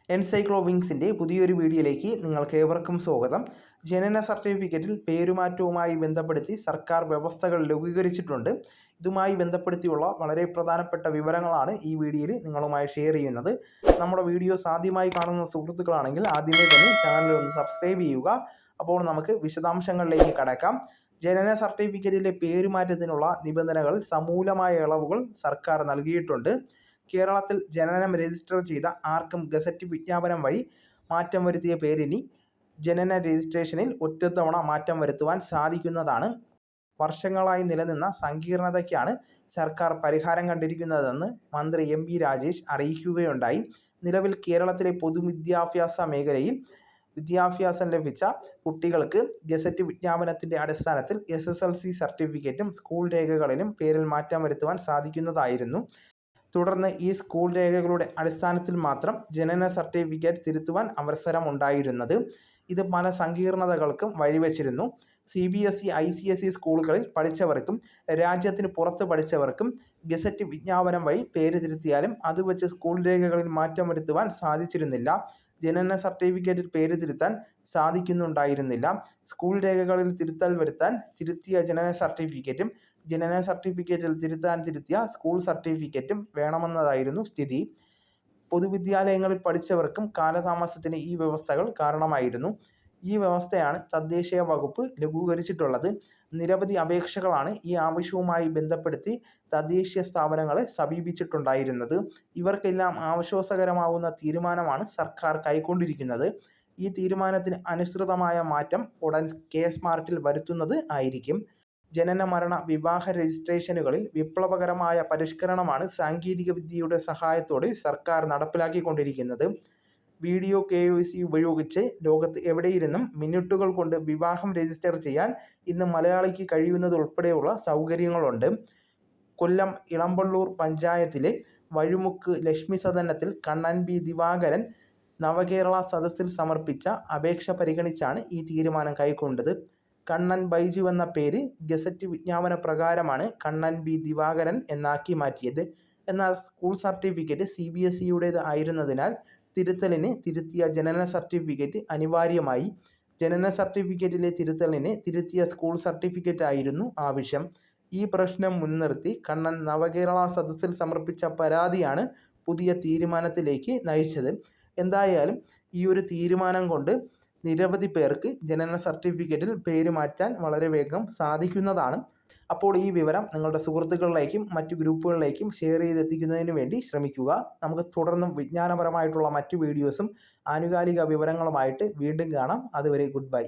എൻസൈക്ലോവിങ്സിൻ്റെ പുതിയൊരു വീഡിയോയിലേക്ക് നിങ്ങൾക്ക് ഏവർക്കും സ്വാഗതം. ജനന സർട്ടിഫിക്കറ്റിൽ പേരുമാറ്റവുമായി ബന്ധപ്പെടുത്തി സർക്കാർ വ്യവസ്ഥകൾ ലഘൂകരിച്ചിട്ടുണ്ട്. ഇതുമായി ബന്ധപ്പെടുത്തിയുള്ള വളരെ പ്രധാനപ്പെട്ട വിവരങ്ങളാണ് ഈ വീഡിയോയിൽ നിങ്ങളുമായി ഷെയർ ചെയ്യുന്നത്. നമ്മുടെ വീഡിയോസ് ആദ്യമായി കാണുന്ന സുഹൃത്തുക്കളാണെങ്കിൽ ആദ്യമേ തന്നെ ചാനൽ ഒന്ന് സബ്സ്ക്രൈബ് ചെയ്യുക. അപ്പോൾ നമുക്ക് വിശദാംശങ്ങളിലേക്ക് കടക്കാം. ജനന സർട്ടിഫിക്കറ്റിലെ പേരുമാറ്റത്തിനുള്ള നിബന്ധനകൾ സമൂലമായ ഇളവുകൾ സർക്കാർ നൽകിയിട്ടുണ്ട്. കേരളത്തിൽ ജനനം രജിസ്റ്റർ ചെയ്ത ആർക്കും ഗസറ്റ് വിജ്ഞാപനം വഴി മാറ്റം വരുത്തിയ പേരിനി ജനന രജിസ്ട്രേഷനിൽ ഒറ്റത്തവണ മാറ്റം വരുത്തുവാൻ സാധിക്കുന്നതാണ്. വർഷങ്ങളായി നിലനിന്ന സങ്കീർണതയ്ക്കാണ് സർക്കാർ പരിഹാരം കണ്ടിരിക്കുന്നതെന്ന് മന്ത്രി എം പി രാജേഷ് അറിയിക്കുകയുണ്ടായി. നിലവിൽ കേരളത്തിലെ പൊതുവിദ്യാഭ്യാസ മേഖലയിൽ വിദ്യാഭ്യാസം ലഭിച്ച കുട്ടികൾക്ക് ഗസറ്റ് വിജ്ഞാപനത്തിൻ്റെ അടിസ്ഥാനത്തിൽ SSLC സർട്ടിഫിക്കറ്റും സ്കൂൾ രേഖകളിലും പേരിൽ മാറ്റം വരുത്തുവാൻ സാധിക്കുന്നതായിരുന്നു. തുടർന്ന് ഈ സ്കൂൾ രേഖകളുടെ അടിസ്ഥാനത്തിൽ മാത്രം ജനന സർട്ടിഫിക്കറ്റ് തിരുത്തുവാൻ അവസരമുണ്ടായിരുന്നത്. ഇത് പല സങ്കീർണതകൾക്കും വഴിവെച്ചിരുന്നു. CBSE ICSE സ്കൂളുകളിൽ പഠിച്ചവർക്കും രാജ്യത്തിന് പുറത്ത് പഠിച്ചവർക്കും ഗസറ്റ് വിജ്ഞാപനം വഴി പേര് തിരുത്തിയാലും അത് വെച്ച് സ്കൂൾ രേഖകളിൽ മാറ്റം വരുത്തുവാൻ സാധിച്ചിരുന്നില്ല. ജനന സർട്ടിഫിക്കറ്റിൽ പേര് തിരുത്താൻ സാധിക്കുന്നുണ്ടായിരുന്നില്ല. സ്കൂൾ രേഖകളിൽ തിരുത്തൽ വരുത്താൻ തിരുത്തിയ ജനന സർട്ടിഫിക്കറ്റും ജനന സർട്ടിഫിക്കറ്റിൽ തിരുത്തിയ സ്കൂൾ സർട്ടിഫിക്കറ്റും വേണമെന്നതായിരുന്നു സ്ഥിതി. പൊതുവിദ്യാലയങ്ങളിൽ പഠിച്ചവർക്കും കാലതാമസത്തിന് ഈ വ്യവസ്ഥകൾ കാരണമായിരുന്നു. ഈ വ്യവസ്ഥയാണ് തദ്ദേശീയ വകുപ്പ് ലഘൂകരിച്ചിട്ടുള്ളത്. നിരവധി അപേക്ഷകളാണ് ഈ ആവശ്യവുമായി ബന്ധപ്പെടുത്തി തദ്ദേശീയ സ്ഥാപനങ്ങളെ സമീപിച്ചിട്ടുണ്ടായിരുന്നത്. ഇവർക്കെല്ലാം ആശ്വാസകരമാവുന്ന തീരുമാനമാണ് സർക്കാർ കൈക്കൊണ്ടിരിക്കുന്നത്. ഈ തീരുമാനത്തിന് അനുസൃതമായ മാറ്റം ഉടൻ K-സ്മാർട്ടിൽ വരുത്തുന്നത് ആയിരിക്കും. ജനന മരണ വിവാഹ രജിസ്ട്രേഷനുകളിൽ വിപ്ലവകരമായ പരിഷ്കരണമാണ് സാങ്കേതിക വിദ്യയുടെ സഹായത്തോടെ സർക്കാർ നടപ്പിലാക്കിക്കൊണ്ടിരിക്കുന്നത്. വീഡിയോ KYC ഉപയോഗിച്ച് ലോകത്ത് എവിടെയിരുന്നും മിനിറ്റുകൾ കൊണ്ട് വിവാഹം രജിസ്റ്റർ ചെയ്യാൻ ഇന്ന് മലയാളിക്ക് കഴിയുന്നതുൾപ്പെടെയുള്ള സൗകര്യങ്ങളുണ്ട്. കൊല്ലം ഇളമ്പള്ളൂർ പഞ്ചായത്തിലെ വഴുമുക്ക് ലക്ഷ്മി സദനത്തിൽ കണ്ണൻ B ദിവാകരൻ നവകേരള സദസ്സിൽ സമർപ്പിച്ച അപേക്ഷ പരിഗണിച്ചാണ് ഈ തീരുമാനം കൈക്കൊണ്ടത്. കണ്ണൻ ബൈജു എന്ന പേര് ഗസറ്റ് വിജ്ഞാപന പ്രകാരമാണ് കണ്ണൻ B ദിവാകരൻ എന്നാക്കി മാറ്റിയത്. എന്നാൽ സ്കൂൾ സർട്ടിഫിക്കറ്റ് CBSEയുടേത് ആയിരുന്നതിനാൽ തിരുത്തലിന് തിരുത്തിയ ജനന സർട്ടിഫിക്കറ്റ് അനിവാര്യമായി. ജനന സർട്ടിഫിക്കറ്റിലെ തിരുത്തലിന് തിരുത്തിയ സ്കൂൾ സർട്ടിഫിക്കറ്റ് ആയിരുന്നു ആവശ്യം. ഈ പ്രശ്നം മുൻനിർത്തി കണ്ണൻ നവകേരള സദസ്സിൽ സമർപ്പിച്ച പരാതിയാണ് പുതിയ തീരുമാനത്തിലേക്ക് നയിച്ചത്. എന്തായാലും ഈ ഒരു തീരുമാനം കൊണ്ട് നിരവധി പേർക്ക് ജനന സർട്ടിഫിക്കറ്റിൽ പേര് മാറ്റാൻ വളരെ വേഗം സാധിക്കുന്നതാണ്. അപ്പോൾ ഈ വിവരം നിങ്ങളുടെ സുഹൃത്തുക്കളിലേക്കും മറ്റു ഗ്രൂപ്പുകളിലേക്കും ഷെയർ ചെയ്തെത്തിക്കുന്നതിന് വേണ്ടി ശ്രമിക്കുക. നമുക്ക് തുടർന്നും വിജ്ഞാനപരമായിട്ടുള്ള മറ്റു വീഡിയോസും ആനുകാലിക വിവരങ്ങളുമായിട്ട് വീണ്ടും കാണാം. അതുവരെ ഗുഡ് ബൈ.